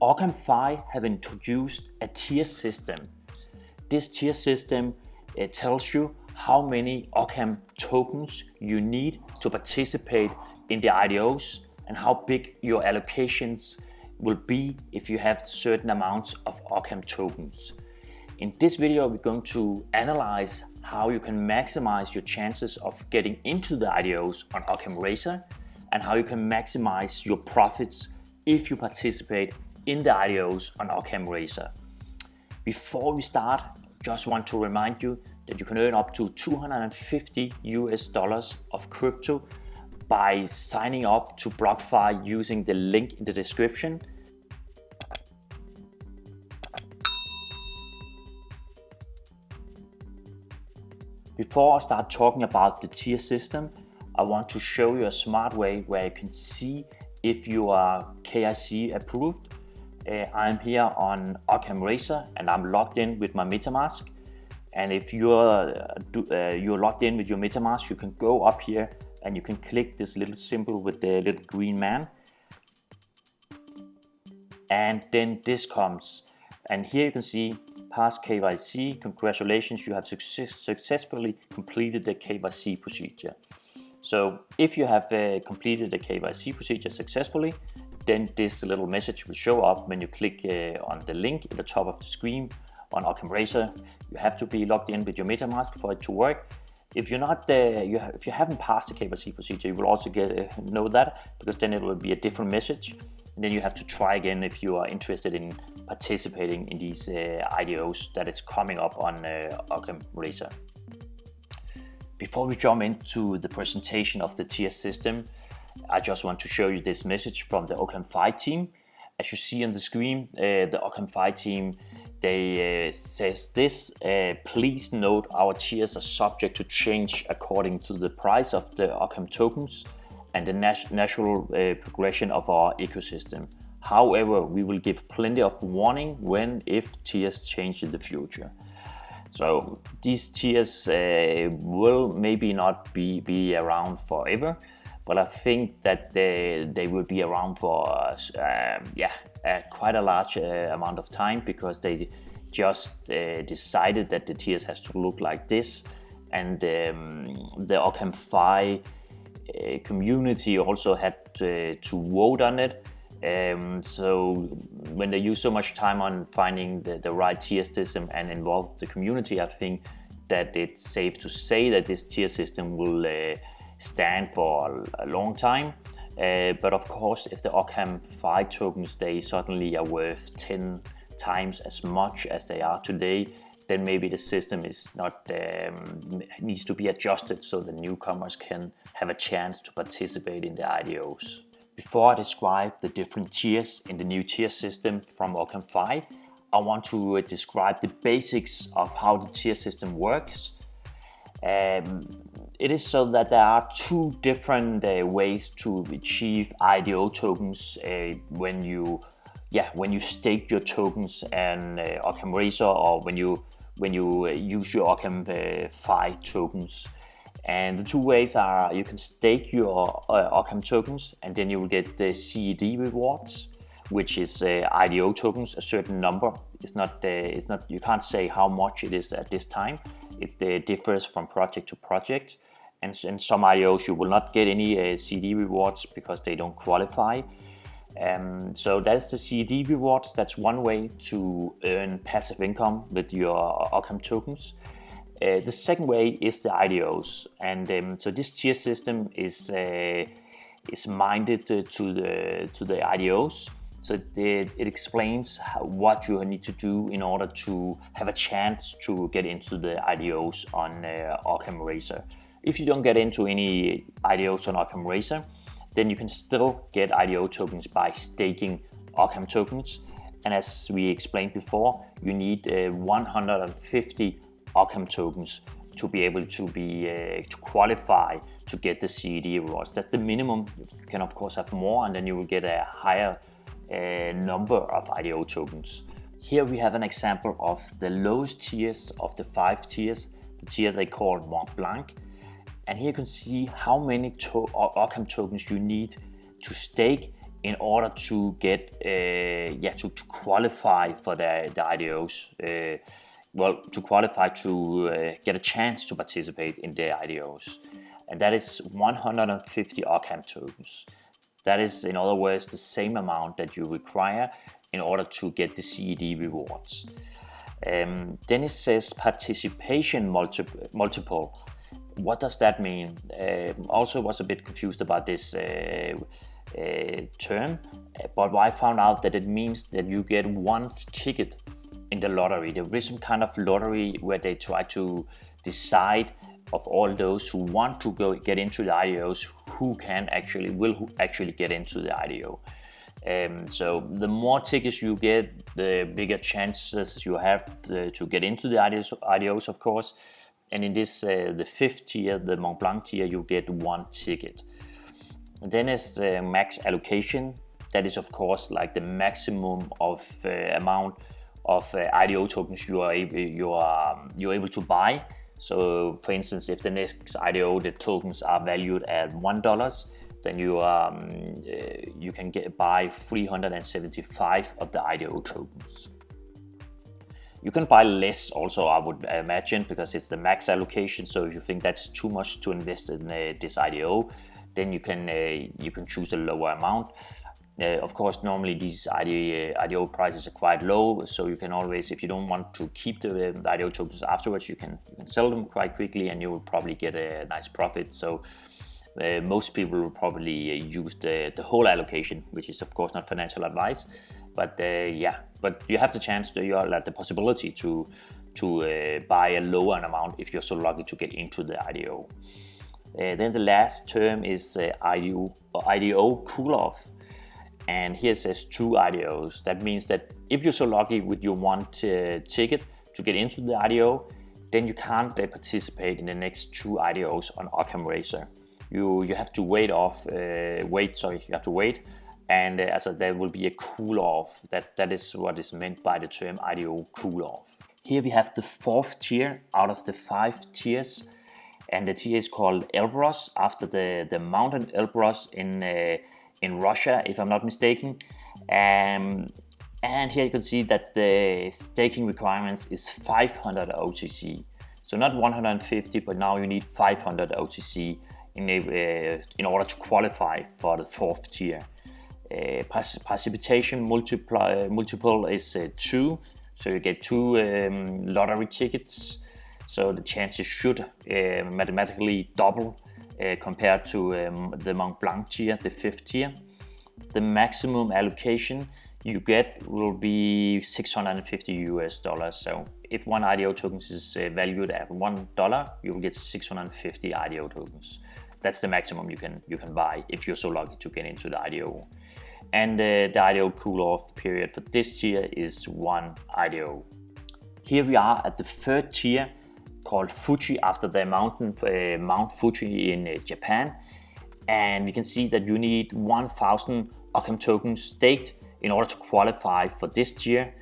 OccamFi have introduced a tier system. This tier system tells you how many Occam tokens you need to participate in the IDOs and how big your allocations will be if you have certain amounts of Occam tokens. In this video, we're going to analyze how you can maximize your chances of getting into the IDOs on OccamRazer and how you can maximize your profits if you participate in the IDOs on OccamRazer. Before we start, just want to remind you that you can earn up to $250 of crypto by signing up to BlockFi using the link in the description. Before I start talking about the tier system, I want to show you a smart way where you can see if you are KYC approved. I'm here on OccamRazer and I'm logged in with my MetaMask. And if you're logged in with your MetaMask, you can go up here and you can click this little symbol with the little green man. And then this comes. And here you can see pass KYC. Congratulations, you have successfully completed the KYC procedure. So if you have completed the KYC procedure successfully, then this little message will show up when you click on the link at the top of the screen on OccamRazer. You have to be logged in with your MetaMask for it to work. If you're not there, if you haven't passed the KYC procedure, you will also know that, because then it will be a different message. And then you have to try again if you are interested in participating in these IDOs that is coming up on OccamRazer. Before we jump into the presentation of the tier system, I just want to show you this message from the OccamFi team. As you see on the screen, the OccamFi team, they says this: please note our tiers are subject to change according to the price of the Occam tokens and the natural progression of our ecosystem. However, we will give plenty of warning when if tiers change in the future. So these tiers will maybe not be around forever, but I think that they will be around for quite a large amount of time, because they just decided that the tiers has to look like this, and the OccamFi community also had to vote on it. So when they use so much time on finding the right tier system and involve the community, I think that it's safe to say that this tier system will stand for a long time. But of course, if the OccamFi tokens, they suddenly are worth 10 times as much as they are today, then maybe the system is not needs to be adjusted so the newcomers can have a chance to participate in the IDOs. Before I describe the different tiers in the new tier system from OccamFi, I want to describe the basics of how the tier system works. It is so that there are two different ways to achieve IDO tokens when you stake your tokens and OccamRazer, or when you use your OccamFi tokens. And the two ways are: you can stake your Occam tokens, and then you will get the CED rewards, which is IDO tokens, a certain number. It's not. You can't say how much it is at this time. It differs from project to project, and in some IDOs you will not get any CED rewards because they don't qualify. So that's the CED rewards. That's one way to earn passive income with your Occam tokens. The second way is the IDOs, and so this tier system is minded to the IDOs. So it explains what you need to do in order to have a chance to get into the IDOs on OccamRazer. If you don't get into any IDOs on OccamRazer, then you can still get IDO tokens by staking Occam tokens. And as we explained before, you need 150 Occam tokens to be able to qualify to get the CED rewards. That's the minimum. You can of course have more, and then you will get a higher number of IDO tokens. Here we have an example of the lowest tiers of the 5 tiers, the tier they call Mont Blanc. And here you can see how many Occam tokens you need to stake in order to get to qualify for the IDOs. To qualify to get a chance to participate in the IDOs, and that is 150 Occam tokens. That is, in other words, the same amount that you require in order to get the CED rewards. Then it says participation multiple. What does that mean? Also was a bit confused about this term, but I found out that it means that you get one ticket in the lottery. There is some kind of lottery where they try to decide of all those who want to get into the IDOs who will actually get into the IDO. So the more tickets you get, the bigger chances you have to get into the IDOs, of course. And in this, the 5th tier, the Mont Blanc tier, you get one ticket. And then is the max allocation. That is, of course, like the maximum of amount of IDO tokens you are able to buy. So, for instance, if the next IDO, the tokens are valued at $1, then you can buy 375 of the IDO tokens. You can buy less also, I would imagine, because it's the max allocation. So if you think that's too much to invest in this IDO, then you can choose a lower amount. Of course, normally these IDO prices are quite low, so you can always, if you don't want to keep the IDO tokens afterwards, you can sell them quite quickly, and you will probably get a nice profit. So most people will probably use the whole allocation, which is of course not financial advice. But but you have the chance, the possibility to buy a lower amount if you're so lucky to get into the IDO. Then the last term is IDO cool-off. And here it says 2 IDOs. That means that if you're so lucky with your one ticket to get into the IDO, then you can't participate in the next 2 IDOs on OccamRazer. You have to wait. You have to wait. And there will be a cool-off. That is what is meant by the term IDO cool-off. Here we have the 4th tier out of the 5 tiers. And the tier is called Elbrus, after the mountain Elbrus in Russia, if I'm not mistaken. And here you can see that the staking requirements is 500 OCC. So not 150, but now you need 500 OCC in order to qualify for the 4th tier. Precipitation multiple is 2, so you get 2 lottery tickets. So the chances should mathematically double compared to the Mont Blanc tier, the 5th tier. The maximum allocation you get will be $650. So if one IDO token is valued at $1, you will get 650 IDO tokens. That's the maximum you can buy if you're so lucky to get into the IDO. And the IDO cool-off period for this tier is 1 IDO. Here we are at the 3rd tier, called Fuji, after the Mount Fuji in Japan. And we can see that you need 1,000 Occam tokens staked in order to qualify for this tier.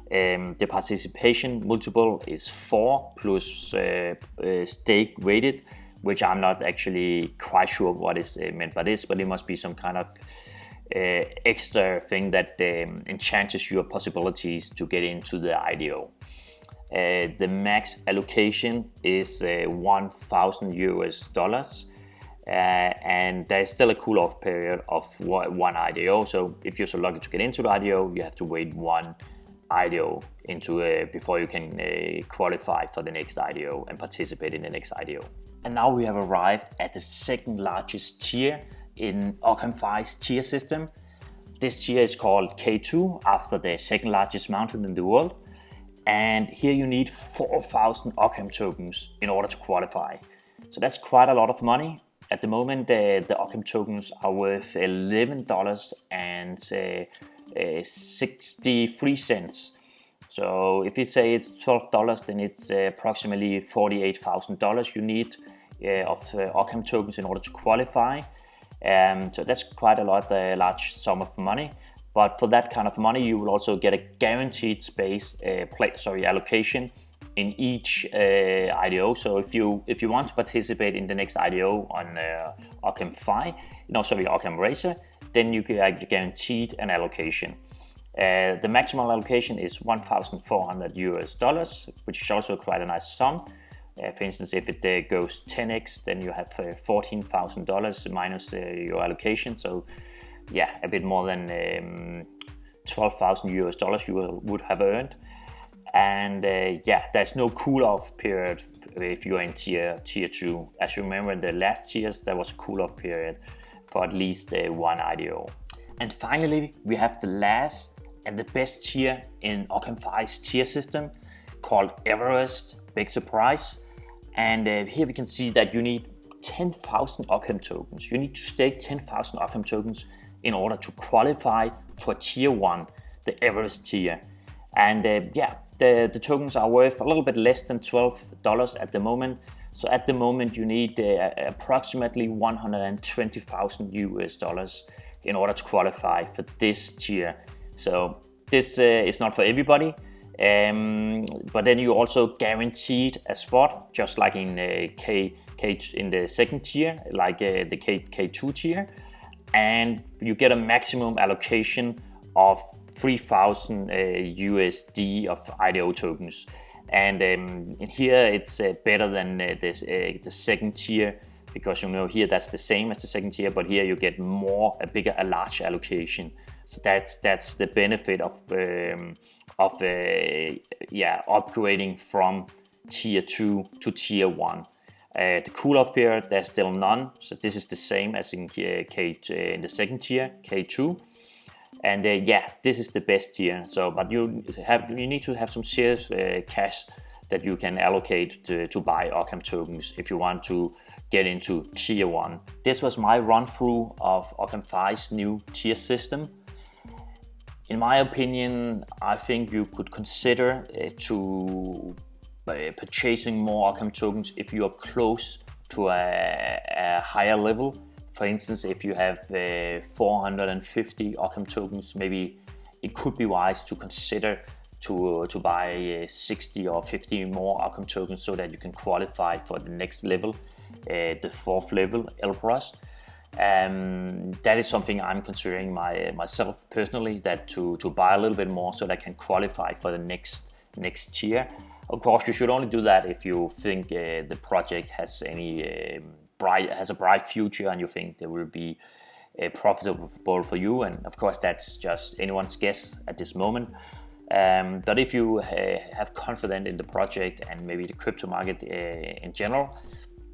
The participation multiple is 4 plus stake weighted, which I'm not actually quite sure what is meant by this, but it must be some kind of extra thing that enhances your possibilities to get into the IDO. The max allocation is $1,000, and there's still a cool-off period of 1 IDO. So if you're so lucky to get into the IDO, you have to wait 1 IDO before you can qualify for the next IDO and participate in the next IDO. And now we have arrived at the 2nd largest tier in OccamFi's tier system. This tier is called K2, after the 2nd largest mountain in the world. And here you need 4,000 Occam tokens in order to qualify. So that's quite a lot of money. At the moment, the Occam tokens are worth $11.63. So if you say it's $12, then it's approximately $48,000 you need of Occam tokens in order to qualify. So that's quite a large sum of money. But for that kind of money, you will also get a guaranteed allocation in each IDO. So if you want to participate in the next IDO on OccamFi, OccamRazer, then you get guaranteed an allocation. The maximum allocation is $1,400, which is also quite a nice sum. For instance, if it goes 10x, then you have $14,000 minus your allocation. So yeah, a bit more than $12,000 you would have earned. And yeah, there's no cool-off period if you're in tier 2. As you remember, in the last tiers, there was a cool-off period for at least one IDO. And finally, we have the last and the best tier in OccamFi's tier system, called Everest. Big surprise. And here we can see that you need 10,000 Occam tokens. You need to stake 10,000 Occam tokens in order to qualify for tier 1, the Everest tier. And yeah, the tokens are worth a little bit less than $12 at the moment. So at the moment you need approximately $120,000 in order to qualify for this tier. So this is not for everybody. But then you also guaranteed a spot, just like in K in the second tier, like the K2 tier, and you get a maximum allocation of 3,000 USD of IDO tokens. And in here it's better than the second tier, because you know here that's the same as the second tier, but here you get a large allocation. So that's the benefit of upgrading from tier 2 to tier 1. The cool-off period, there's still none, so this is the same as in in the second tier, K2. And yeah, this is the best tier. So, but you need to have some serious cash that you can allocate to buy Occam tokens if you want to get into tier 1. This was my run-through of OccamFi's new tier system. In my opinion, I think you could consider purchasing more Occam tokens if you are close to a higher level. For instance, if you have 450 Occam tokens, maybe it could be wise to consider to buy 60 or 50 more Occam tokens so that you can qualify for the next level, the fourth level, Elbrus. That is something I'm considering myself personally, that to buy a little bit more so that I can qualify for the next tier. Of course, you should only do that if you think the project has a bright future and you think it will be profitable for you. And of course, that's just anyone's guess at this moment. But if you have confidence in the project and maybe the crypto market in general,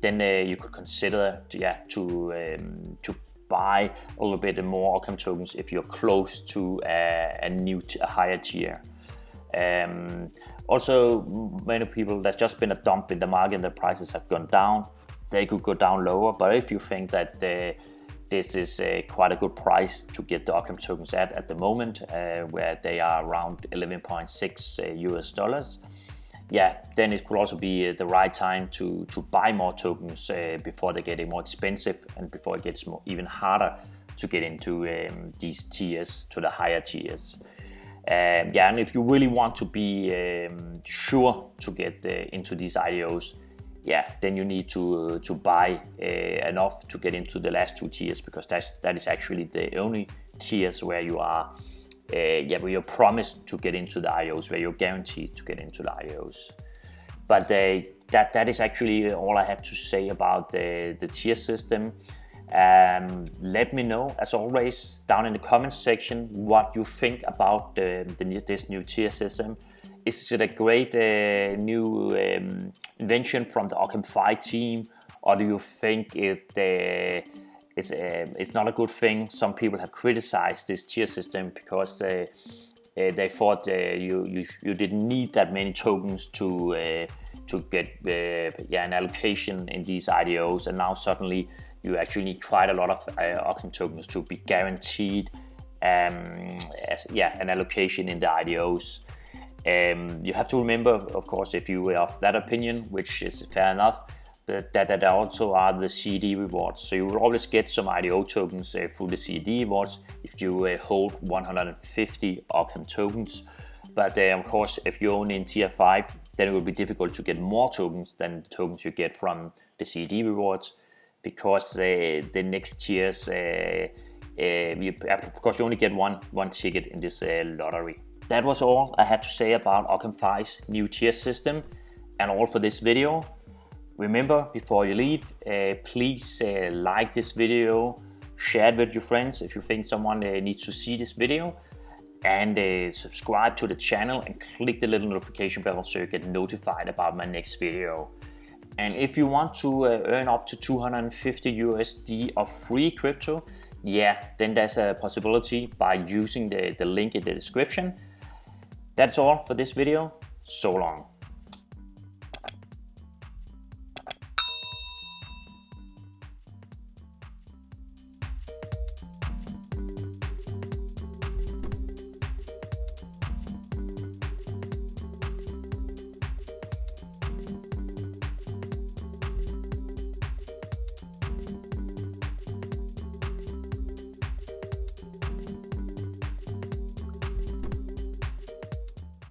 then you could consider to buy a little bit more Occam tokens if you're close to a higher tier. Also, many people, there's just been a dump in the market, the prices have gone down. They could go down lower, but if you think that this is quite a good price to get the Occam tokens at the moment, where they are around $11.6, yeah, then it could also be the right time to buy more tokens before they get more expensive and before it gets even harder to get into these tiers, to the higher tiers. And if you really want to be sure to get into these IDOs, then you need to buy enough to get into the last two tiers, because that is actually the only tiers where you are where you're promised to get into the IDOs, where you're guaranteed to get into the IDOs. But that is actually all I had to say about the tier system. Let me know, as always, down in the comments section what you think about this new tier system. Is it a great new invention from the OccamFi team, or do you think it's not a good thing? Some people have criticized this tier system because they thought you didn't need that many tokens to get an allocation in these IDOs, and now suddenly you actually need quite a lot of Occam tokens to be guaranteed an allocation in the IDOs. You have to remember, of course, if you are of that opinion, which is fair enough, that also are the CD rewards. So you will always get some IDO tokens through the CD rewards if you hold 150 Occam tokens. But of course, if you're only in tier 5, then it will be difficult to get more tokens than the tokens you get from the CD rewards, because the next tiers because you only get one ticket in this lottery. That was all I had to say about OccamFi's new tier system and all for this video. Remember, before you leave, please like this video, share it with your friends if you think someone needs to see this video, and subscribe to the channel and click the little notification bell so you get notified about my next video. And if you want to earn up to 250 USD of free crypto, yeah, then there's a possibility by using the link in the description. That's all for this video. So long.